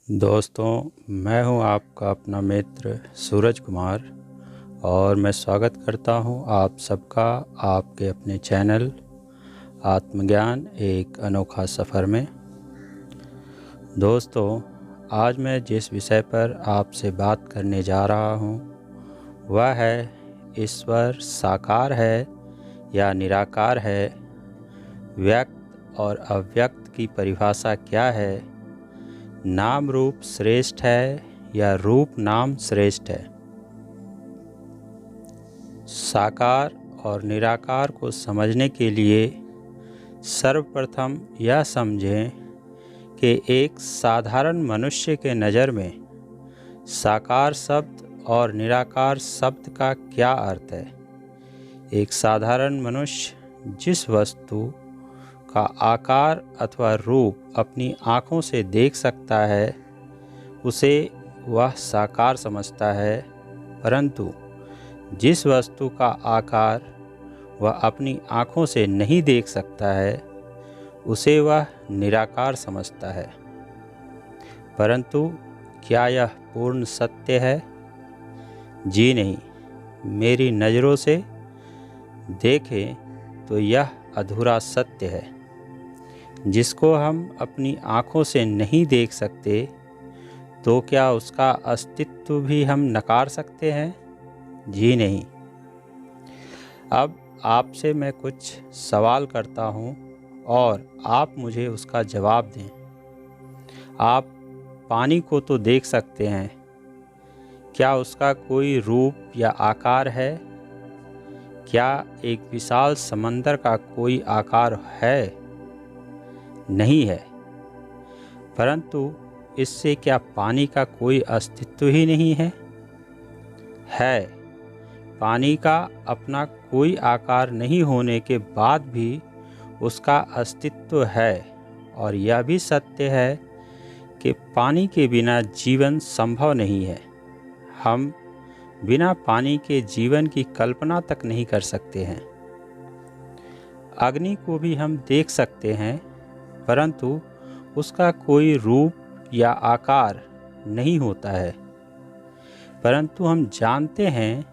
दोस्तों, मैं हूं आपका अपना मित्र सूरज कुमार और मैं स्वागत करता हूं आप सबका आपके अपने चैनल आत्मज्ञान एक अनोखा सफ़र में। दोस्तों, आज मैं जिस विषय पर आपसे बात करने जा रहा हूं वह है ईश्वर साकार है या निराकार है, व्यक्त और अव्यक्त की परिभाषा क्या है, नाम रूप श्रेष्ठ है या रूप नाम श्रेष्ठ है। साकार और निराकार को समझने के लिए सर्वप्रथम यह समझें कि एक साधारण मनुष्य के नज़र में साकार शब्द और निराकार शब्द का क्या अर्थ है। एक साधारण मनुष्य जिस वस्तु का आकार अथवा रूप अपनी आँखों से देख सकता है उसे वह साकार समझता है, परंतु जिस वस्तु का आकार वह अपनी आँखों से नहीं देख सकता है उसे वह निराकार समझता है। परंतु क्या यह पूर्ण सत्य है? जी नहीं। मेरी नज़रों से देखें तो यह अधूरा सत्य है। जिसको हम अपनी आँखों से नहीं देख सकते तो क्या उसका अस्तित्व भी हम नकार सकते हैं? जी नहीं। अब आपसे मैं कुछ सवाल करता हूँ और आप मुझे उसका जवाब दें। आप पानी को तो देख सकते हैं, क्या उसका कोई रूप या आकार है? क्या एक विशाल समंदर का कोई आकार है? नहीं है। परंतु इससे क्या पानी का कोई अस्तित्व ही नहीं है? है। पानी का अपना कोई आकार नहीं होने के बाद भी उसका अस्तित्व है और यह भी सत्य है कि पानी के बिना जीवन संभव नहीं है। हम बिना पानी के जीवन की कल्पना तक नहीं कर सकते हैं। अग्नि को भी हम देख सकते हैं, परंतु उसका कोई रूप या आकार नहीं होता है। परंतु हम जानते हैं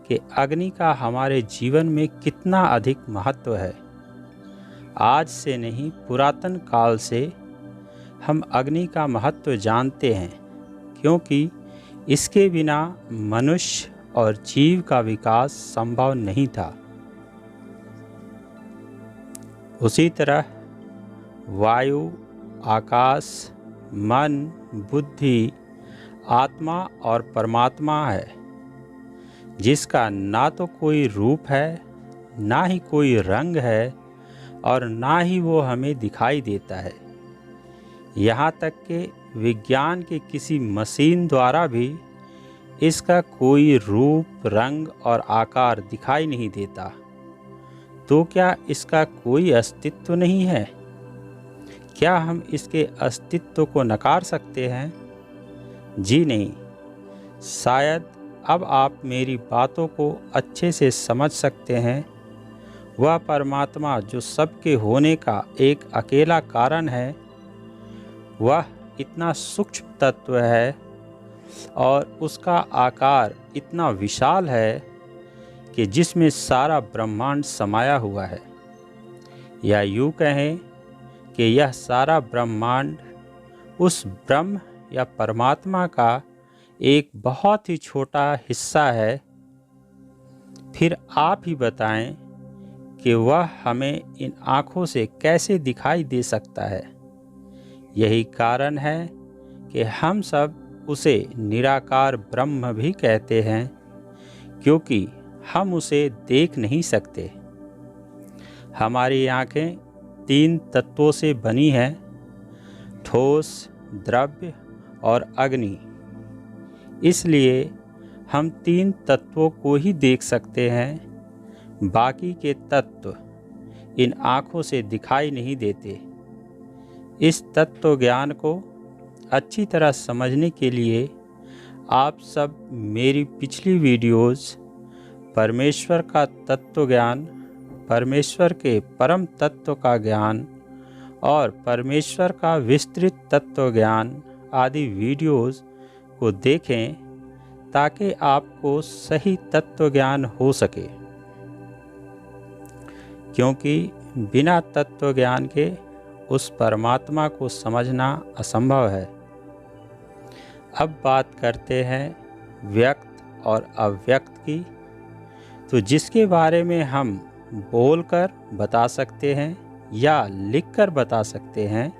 कि अग्नि का हमारे जीवन में कितना अधिक महत्व है। आज से नहीं, पुरातन काल से हम अग्नि का महत्व जानते हैं, क्योंकि इसके बिना मनुष्य और जीव का विकास संभव नहीं था। उसी तरह वायु, आकाश, मन, बुद्धि, आत्मा और परमात्मा है, जिसका ना तो कोई रूप है, ना ही कोई रंग है और ना ही वो हमें दिखाई देता है। यहाँ तक कि विज्ञान के किसी मशीन द्वारा भी इसका कोई रूप, रंग और आकार दिखाई नहीं देता। तो क्या इसका कोई अस्तित्व नहीं है? क्या हम इसके अस्तित्व को नकार सकते हैं? जी नहीं। शायद अब आप मेरी बातों को अच्छे से समझ सकते हैं। वह परमात्मा जो सबके होने का एक अकेला कारण है, वह इतना सूक्ष्म तत्व है और उसका आकार इतना विशाल है कि जिसमें सारा ब्रह्मांड समाया हुआ है। या यूँ कहें कि यह सारा ब्रह्मांड उस ब्रह्म या परमात्मा का एक बहुत ही छोटा हिस्सा है। फिर आप ही बताएं कि वह हमें इन आँखों से कैसे दिखाई दे सकता है। यही कारण है कि हम सब उसे निराकार ब्रह्म भी कहते हैं, क्योंकि हम उसे देख नहीं सकते। हमारी आँखें 3 तत्वों से बनी हैं, ठोस, द्रव्य और अग्नि। इसलिए हम 3 तत्वों को ही देख सकते हैं। बाकी के तत्व इन आँखों से दिखाई नहीं देते। इस तत्व ज्ञान को अच्छी तरह समझने के लिए आप सब मेरी पिछली वीडियोज़ परमेश्वर का तत्व ज्ञान, परमेश्वर के परम तत्व का ज्ञान और परमेश्वर का विस्तृत तत्व ज्ञान आदि वीडियोस को देखें ताकि आपको सही तत्व ज्ञान हो सके, क्योंकि बिना तत्व ज्ञान के उस परमात्मा को समझना असंभव है। अब बात करते हैं व्यक्त और अव्यक्त की। तो जिसके बारे में हम बोलकर बता सकते हैं या लिखकर बता सकते हैं,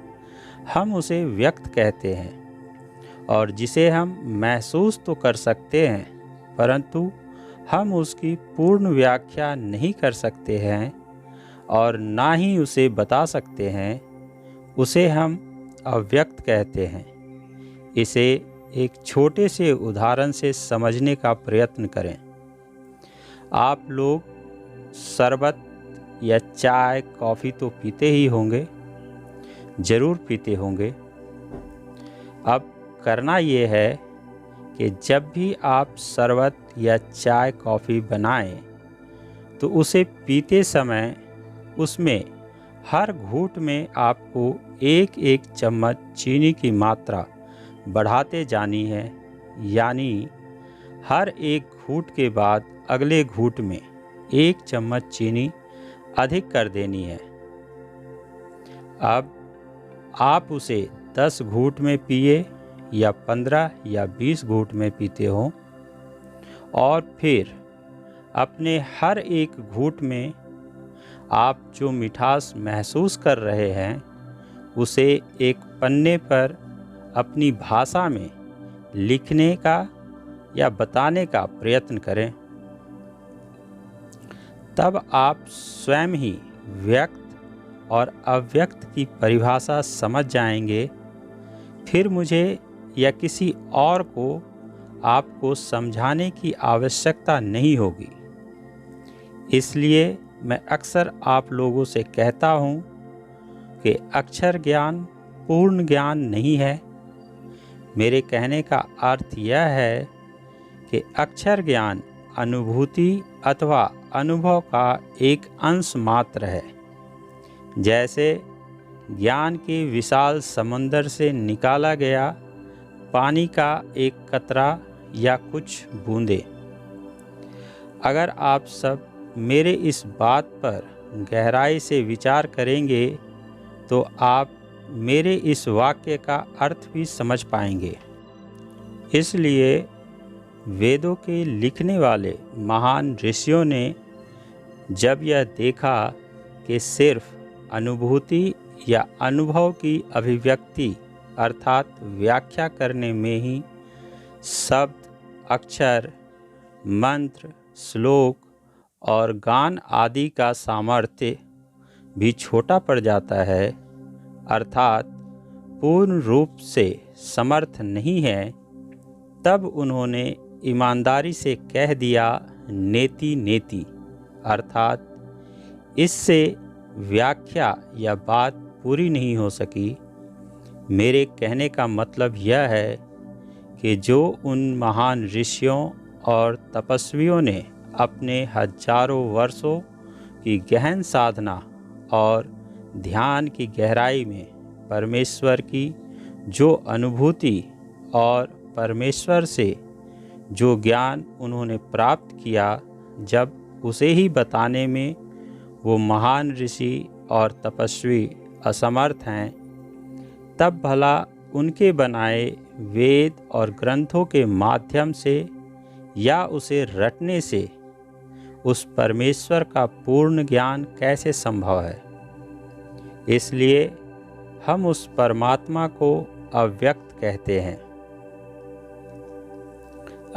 हम उसे व्यक्त कहते हैं। और जिसे हम महसूस तो कर सकते हैं, परंतु हम उसकी पूर्ण व्याख्या नहीं कर सकते हैं और ना ही उसे बता सकते हैं, उसे हम अव्यक्त कहते हैं। इसे एक छोटे से उदाहरण से समझने का प्रयत्न करें। आप लोग शरबत या चाय, कॉफ़ी तो पीते ही होंगे, ज़रूर पीते होंगे। अब करना ये है कि जब भी आप शरबत या चाय, कॉफ़ी बनाएं, तो उसे पीते समय उसमें हर घूंट में आपको एक एक चम्मच चीनी की मात्रा बढ़ाते जानी है। यानी हर एक घूंट के बाद अगले घूंट में एक चम्मच चीनी अधिक कर देनी है। अब आप उसे 10 घूंट में पिए या 15 या 20 घूंट में पीते हो, और फिर अपने हर एक घूंट में आप जो मिठास महसूस कर रहे हैं, उसे एक पन्ने पर अपनी भाषा में लिखने का या बताने का प्रयत्न करें। तब आप स्वयं ही व्यक्त और अव्यक्त की परिभाषा समझ जाएंगे। फिर मुझे या किसी और को आपको समझाने की आवश्यकता नहीं होगी। इसलिए मैं अक्सर आप लोगों से कहता हूँ कि अक्षर ज्ञान पूर्ण ज्ञान नहीं है। मेरे कहने का अर्थ यह है कि अक्षर ज्ञान अनुभूति अथवा अनुभव का एक अंश मात्र है। जैसे ज्ञान के विशाल समंदर से निकाला गया पानी का एक कतरा या कुछ बूंदे। अगर आप सब मेरे इस बात पर गहराई से विचार करेंगे तो आप मेरे इस वाक्य का अर्थ भी समझ पाएंगे। इसलिए वेदों के लिखने वाले महान ऋषियों ने जब यह देखा कि सिर्फ अनुभूति या अनुभव की अभिव्यक्ति अर्थात व्याख्या करने में ही शब्द, अक्षर, मंत्र, श्लोक और गान आदि का सामर्थ्य भी छोटा पड़ जाता है, अर्थात पूर्ण रूप से समर्थ नहीं है, तब उन्होंने ईमानदारी से कह दिया नेति नेति, अर्थात इससे व्याख्या या बात पूरी नहीं हो सकी। मेरे कहने का मतलब यह है कि जो उन महान ऋषियों और तपस्वियों ने अपने हजारों वर्षों की गहन साधना और ध्यान की गहराई में परमेश्वर की जो अनुभूति और परमेश्वर से जो ज्ञान उन्होंने प्राप्त किया, जब उसे ही बताने में वो महान ऋषि और तपस्वी असमर्थ हैं, तब भला उनके बनाए वेद और ग्रंथों के माध्यम से या उसे रटने से उस परमेश्वर का पूर्ण ज्ञान कैसे संभव है। इसलिए हम उस परमात्मा को अव्यक्त कहते हैं।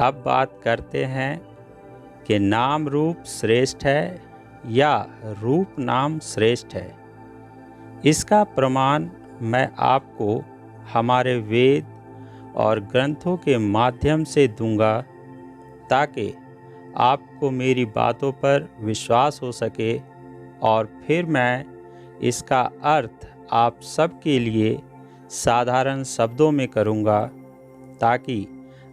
अब बात करते हैं कि नाम रूप श्रेष्ठ है या रूप नाम श्रेष्ठ है। इसका प्रमाण मैं आपको हमारे वेद और ग्रंथों के माध्यम से दूंगा, ताकि आपको मेरी बातों पर विश्वास हो सके और फिर मैं इसका अर्थ आप सब के लिए साधारण शब्दों में करूँगा, ताकि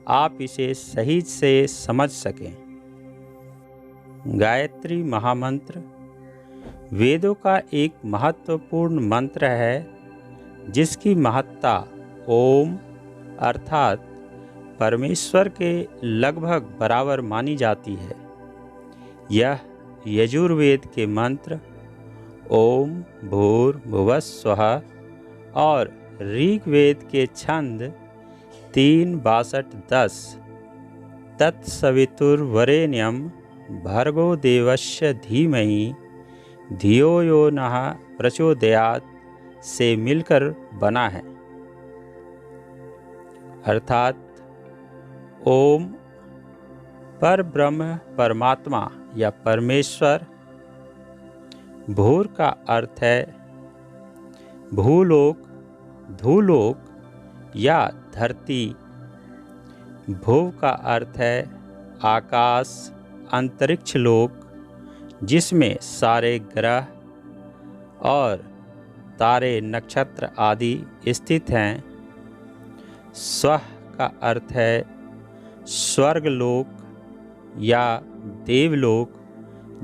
आप इसे सही से समझ सकें। गायत्री महामंत्र वेदों का एक महत्वपूर्ण मंत्र है, जिसकी महत्ता ओम, अर्थात परमेश्वर के लगभग बराबर मानी जाती है। यह यजुर्वेद के मंत्र ओम भूर्भुवः स्वः और ऋग्वेद के छंद 3:62-10 तत्सवितुर्वरेण्यं भर्गो देवस्य धीमहि धियो यो नः प्रचोदयात् से मिलकर बना है। अर्थात ओम पर ब्रह्म परमात्मा या परमेश्वर, भूर का अर्थ है भूलोक, धूलोक या धरती, भुव का अर्थ है आकाश, अंतरिक्ष लोक जिसमें सारे ग्रह और तारे नक्षत्र आदि स्थित हैं। स्वः का अर्थ है स्वर्ग लोक या देवलोक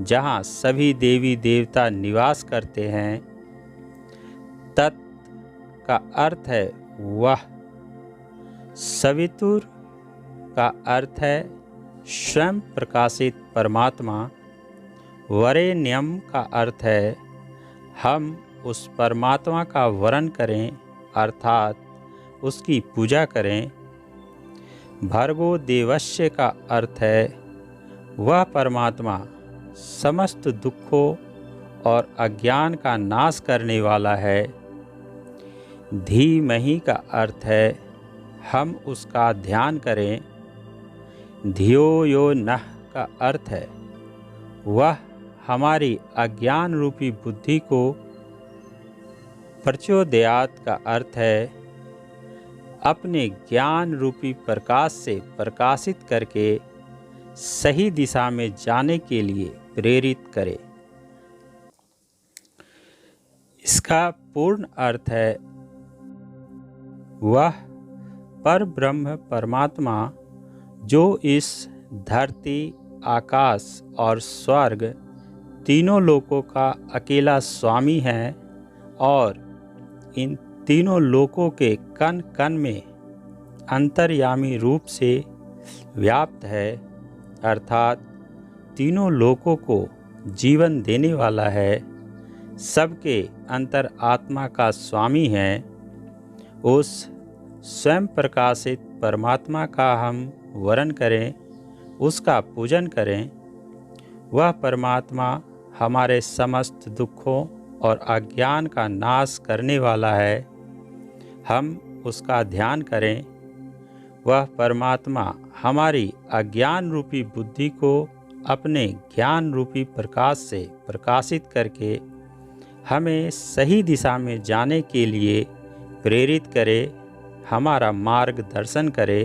जहाँ सभी देवी देवता निवास करते हैं। तत् का अर्थ है वह, सवितुर का अर्थ है स्वयं प्रकाशित परमात्मा, वरेण्यम का अर्थ है हम उस परमात्मा का वरण करें अर्थात उसकी पूजा करें। भर्गो देवस्य का अर्थ है वह परमात्मा समस्त दुखों और अज्ञान का नाश करने वाला है। धीमहि का अर्थ है हम उसका ध्यान करें। धियो यो नः का अर्थ है वह हमारी अज्ञान रूपी बुद्धि को, प्रचोदयात् का अर्थ है अपने ज्ञान रूपी प्रकाश से प्रकाशित करके सही दिशा में जाने के लिए प्रेरित करे। इसका पूर्ण अर्थ है वह परब्रह्म परमात्मा जो इस धरती, आकाश और स्वर्ग तीनों लोकों का अकेला स्वामी है और इन तीनों लोकों के कण कण में अंतर्यामी रूप से व्याप्त है, अर्थात तीनों लोकों को जीवन देने वाला है, सबके अंतर आत्मा का स्वामी है। उस स्वयं प्रकाशित परमात्मा का हम वरण करें, उसका पूजन करें। वह परमात्मा हमारे समस्त दुखों और अज्ञान का नाश करने वाला है। हम उसका ध्यान करें। वह परमात्मा हमारी अज्ञान रूपी बुद्धि को अपने ज्ञान रूपी प्रकाश से प्रकाशित करके हमें सही दिशा में जाने के लिए प्रेरित करे, हमारा मार्गदर्शन करे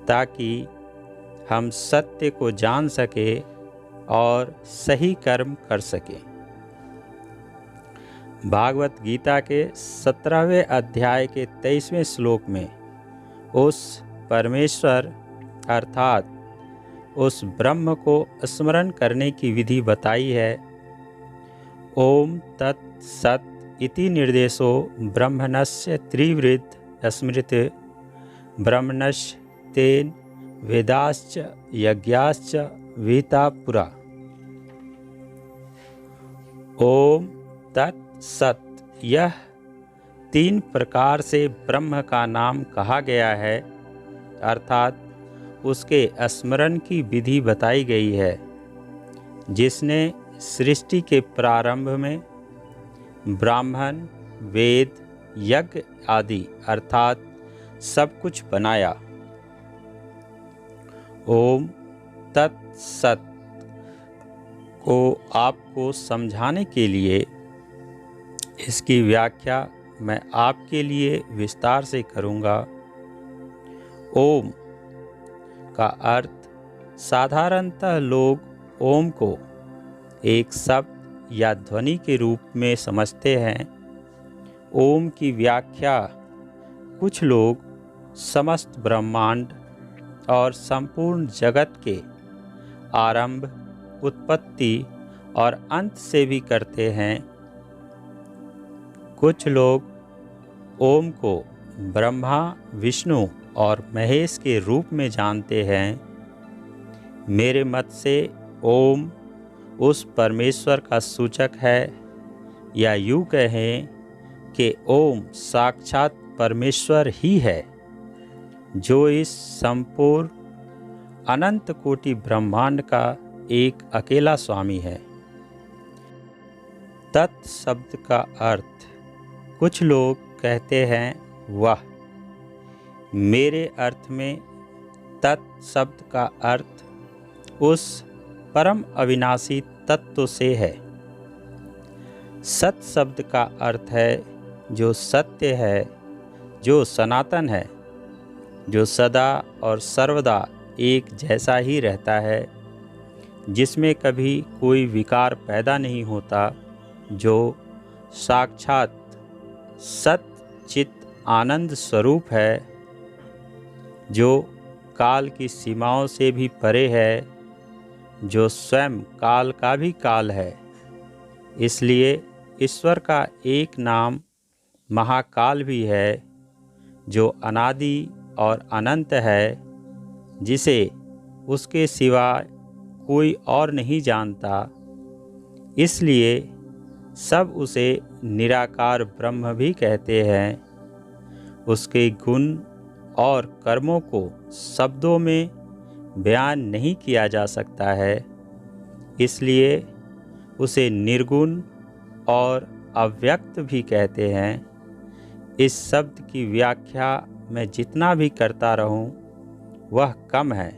ताकि हम सत्य को जान सके और सही कर्म कर सकें। भागवत गीता के 17वें अध्याय के 23वें श्लोक में उस परमेश्वर अर्थात उस ब्रह्म को स्मरण करने की विधि बताई है। ओम तत् सत् इति निर्देशो ब्रह्मणस्य त्रिवृद्ध स्मृति ब्रह्मणस्य तेन वेदाश्च यज्ञाश्च विहिता पुरा। ओम तत् सत्, यह 3 प्रकार से ब्रह्म का नाम कहा गया है, अर्थात उसके स्मरण की विधि बताई गई है, जिसने सृष्टि के प्रारंभ में ब्राह्मण, वेद, यज्ञ आदि अर्थात सब कुछ बनाया। ओम तत् सत् को आपको समझाने के लिए इसकी व्याख्या मैं आपके लिए विस्तार से करूँगा। ओम का अर्थ साधारणतः लोग ओम को एक शब्द या ध्वनि के रूप में समझते हैं। ओम की व्याख्या कुछ लोग समस्त ब्रह्मांड और संपूर्ण जगत के आरंभ, उत्पत्ति और अंत से भी करते हैं। कुछ लोग ओम को ब्रह्मा, विष्णु और महेश के रूप में जानते हैं। मेरे मत से ओम उस परमेश्वर का सूचक है, या यूँ कहें कि ओम साक्षात परमेश्वर ही है, जो इस संपूर्ण अनंत कोटि ब्रह्मांड का एक अकेला स्वामी है। तत् शब्द का अर्थ कुछ लोग कहते हैं वह। मेरे अर्थ में तत् शब्द का अर्थ उस परम अविनाशी तत्व से है। सत शब्द का अर्थ है जो सत्य है, जो सनातन है, जो सदा और सर्वदा एक जैसा ही रहता है, जिसमें कभी कोई विकार पैदा नहीं होता, जो साक्षात सत चित आनंद स्वरूप है, जो काल की सीमाओं से भी परे है, जो स्वयं काल का भी काल है। इसलिए ईश्वर का एक नाम महाकाल भी है, जो अनादि और अनंत है, जिसे उसके सिवा कोई और नहीं जानता। इसलिए सब उसे निराकार ब्रह्म भी कहते हैं। उसके गुण और कर्मों को शब्दों में बयान नहीं किया जा सकता है, इसलिए उसे निर्गुण और अव्यक्त भी कहते हैं। इस शब्द की व्याख्या मैं जितना भी करता रहूं, वह कम है।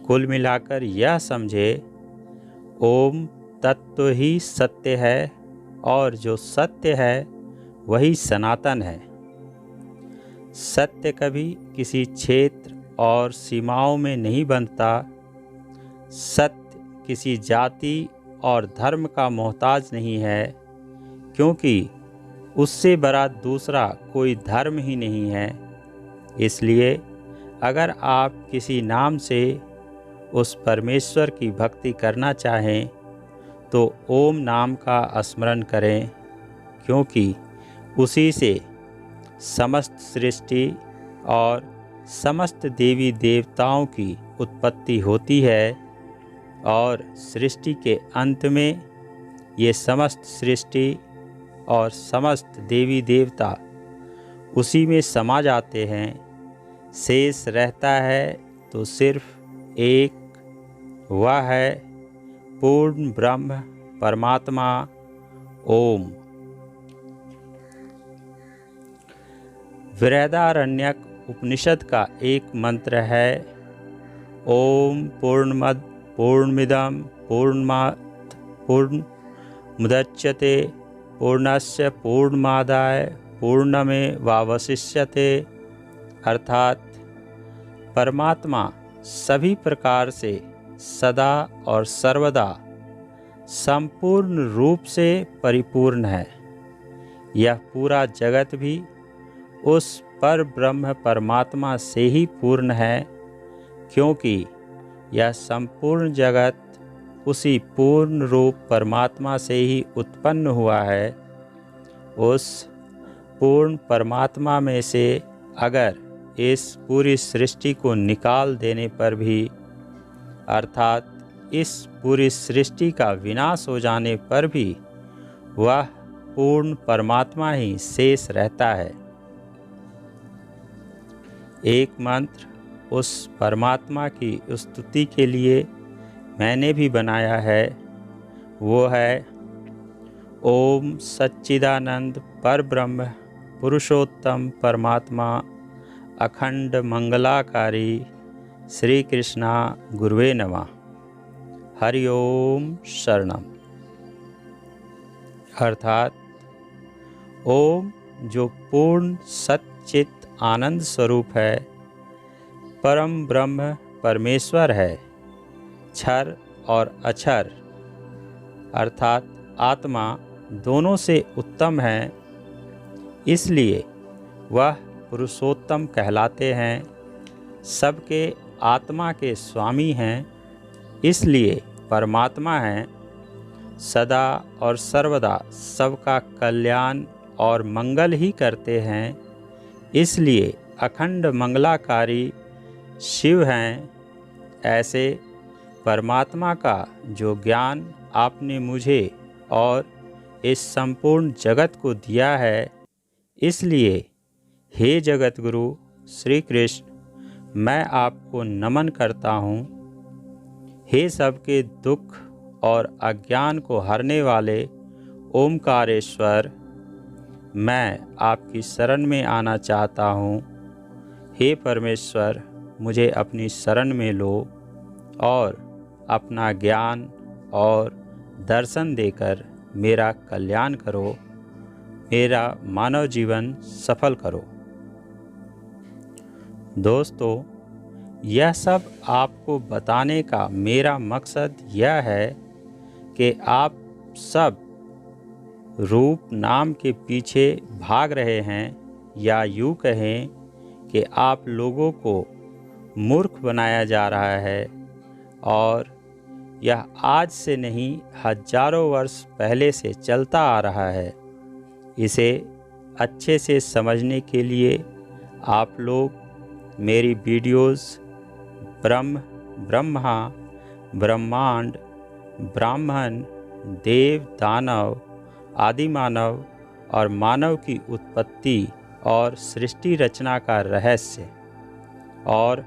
कुल मिलाकर यह समझे, ओम तत्व ही सत्य है, और जो सत्य है वही सनातन है। सत्य कभी किसी क्षेत्र और सीमाओं में नहीं बनता। सत्य किसी जाति और धर्म का मोहताज नहीं है, क्योंकि उससे बड़ा दूसरा कोई धर्म ही नहीं है। इसलिए अगर आप किसी नाम से उस परमेश्वर की भक्ति करना चाहें, तो ओम नाम का स्मरण करें, क्योंकि उसी से समस्त सृष्टि और समस्त देवी देवताओं की उत्पत्ति होती है, और सृष्टि के अंत में ये समस्त सृष्टि और समस्त देवी देवता उसी में समा जाते हैं। शेष रहता है तो सिर्फ एक, वह है पूर्ण ब्रह्म परमात्मा ओम। बृहदारण्यक उपनिषद का एक मंत्र है, ओम पूर्णमद पूर्णमिदं पूर्णात् पूर्णमुदच्यते पूर्णस्य पूर्णमादाय पूर्णमेवावशिष्यते। अर्थात परमात्मा सभी प्रकार से सदा और सर्वदा संपूर्ण रूप से परिपूर्ण है। यह पूरा जगत भी उस पर ब्रह्म परमात्मा से ही पूर्ण है, क्योंकि यह संपूर्ण जगत उसी पूर्ण रूप परमात्मा से ही उत्पन्न हुआ है। उस पूर्ण परमात्मा में से अगर इस पूरी सृष्टि को निकाल देने पर भी, अर्थात इस पूरी सृष्टि का विनाश हो जाने पर भी, वह पूर्ण परमात्मा ही शेष रहता है। एक मंत्र उस परमात्मा की स्तुति के लिए मैंने भी बनाया है, वो है ओम सच्चिदानंद परब्रह्म पुरुषोत्तम परमात्मा अखंड मंगलाकारी श्री कृष्णा गुरुवे नमः। हरि ओम शरणम। अर्थात ओम जो पूर्ण सच्चित आनंद स्वरूप है, परम ब्रह्म परमेश्वर है, क्षर और अक्षर अर्थात आत्मा दोनों से उत्तम है, इसलिए वह पुरुषोत्तम कहलाते हैं। सबके आत्मा के स्वामी हैं, इसलिए परमात्मा हैं। सदा और सर्वदा सबका कल्याण और मंगल ही करते हैं, इसलिए अखंड मंगलाकारी शिव हैं। ऐसे परमात्मा का जो ज्ञान आपने मुझे और इस संपूर्ण जगत को दिया है, इसलिए हे जगत गुरु श्री कृष्ण, मैं आपको नमन करता हूँ। हे सबके दुख और अज्ञान को हरने वाले ओमकारेश्वर, मैं आपकी शरण में आना चाहता हूँ। हे परमेश्वर, मुझे अपनी शरण में लो और अपना ज्ञान और दर्शन देकर मेरा कल्याण करो, मेरा मानव जीवन सफल करो। दोस्तों, यह सब आपको बताने का मेरा मकसद यह है कि आप सब रूप नाम के पीछे भाग रहे हैं, या यूँ कहें कि आप लोगों को मूर्ख बनाया जा रहा है। और यह आज से नहीं, हजारों वर्ष पहले से चलता आ रहा है। इसे अच्छे से समझने के लिए आप लोग मेरी वीडियोस ब्रह्म, ब्रह्मा, ब्रह्मांड, ब्राह्मण, देव, दानव, आदि मानव और मानव की उत्पत्ति और सृष्टि रचना का रहस्य, और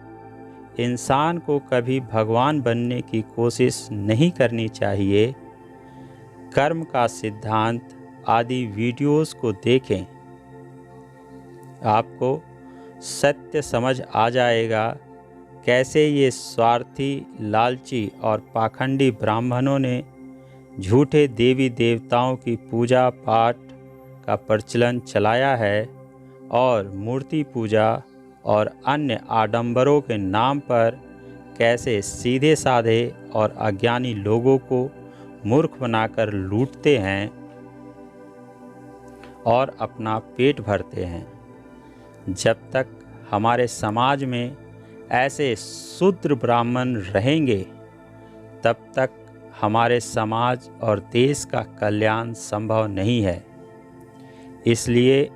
इंसान को कभी भगवान बनने की कोशिश नहीं करनी चाहिए, कर्म का सिद्धांत आदि वीडियोस को देखें। आपको सत्य समझ आ जाएगा कैसे ये स्वार्थी, लालची और पाखंडी ब्राह्मणों ने झूठे देवी देवताओं की पूजा पाठ का प्रचलन चलाया है और मूर्ति पूजा और अन्य आडंबरों के नाम पर कैसे सीधे साधे और अज्ञानी लोगों को मूर्ख बनाकर लूटते हैं और अपना पेट भरते हैं। जब तक हमारे समाज में ऐसे शूद्र ब्राह्मण रहेंगे, तब तक हमारे समाज और देश का कल्याण संभव नहीं है। इसलिए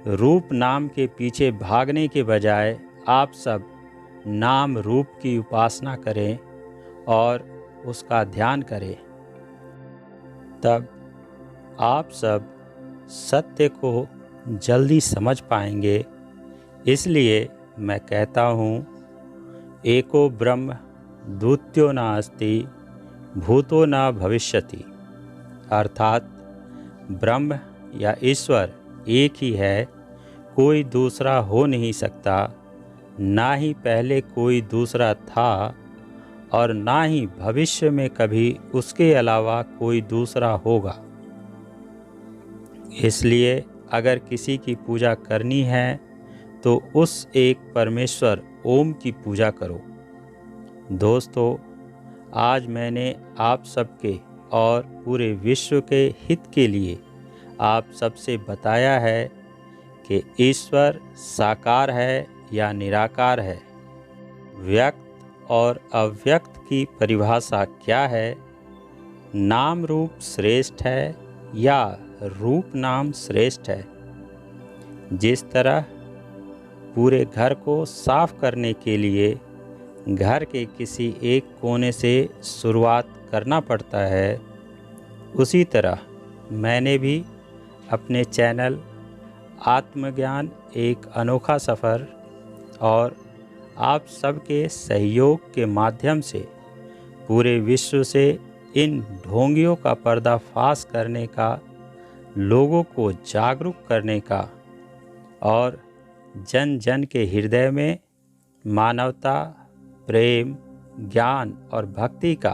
रूप नाम के पीछे भागने के बजाय आप सब नाम रूप की उपासना करें और उसका ध्यान करें। तब आप सब सत्य को जल्दी समझ पाएंगे। इसलिए मैं कहता हूँ, एको ब्रह्म द्वितीयो नास्ति भूतो न भविष्यति, अर्थात ब्रह्म या ईश्वर एक ही है, कोई दूसरा हो नहीं सकता, ना ही पहले कोई दूसरा था और ना ही भविष्य में कभी उसके अलावा कोई दूसरा होगा। इसलिए अगर किसी की पूजा करनी है तो उस एक परमेश्वर ओम की पूजा करो। दोस्तों, आज मैंने आप सबके और पूरे विश्व के हित के लिए आप सबसे बताया है कि ईश्वर साकार है या निराकार है, व्यक्त और अव्यक्त की परिभाषा क्या है, नाम रूप श्रेष्ठ है या रूप नाम श्रेष्ठ है। जिस तरह पूरे घर को साफ करने के लिए घर के किसी एक कोने से शुरुआत करना पड़ता है, उसी तरह मैंने भी अपने चैनल आत्मज्ञान एक अनोखा सफ़र और आप सबके सहयोग के माध्यम से पूरे विश्व से इन ढोंगियों का पर्दाफाश करने का, लोगों को जागरूक करने का और जन जन के हृदय में मानवता, प्रेम, ज्ञान और भक्ति का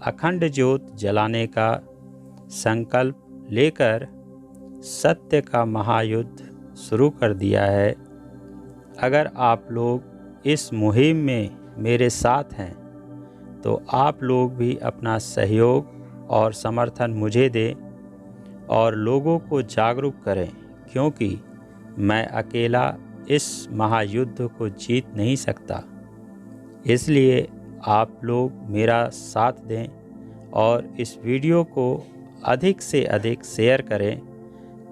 अखंड ज्योत जलाने का संकल्प लेकर सत्य का महायुद्ध शुरू कर दिया है। अगर आप लोग इस मुहिम में मेरे साथ हैं तो आप लोग भी अपना सहयोग और समर्थन मुझे दें और लोगों को जागरूक करें, क्योंकि मैं अकेला इस महायुद्ध को जीत नहीं सकता। इसलिए आप लोग मेरा साथ दें और इस वीडियो को अधिक से अधिक शेयर करें,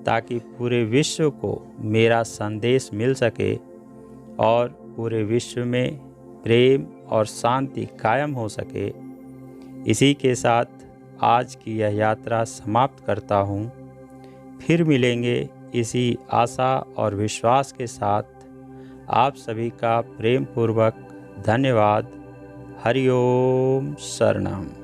ताकि पूरे विश्व को मेरा संदेश मिल सके और पूरे विश्व में प्रेम और शांति कायम हो सके। इसी के साथ आज की यह यात्रा समाप्त करता हूँ। फिर मिलेंगे इसी आशा और विश्वास के साथ। आप सभी का प्रेम पूर्वक धन्यवाद। हरि ओम शरणम।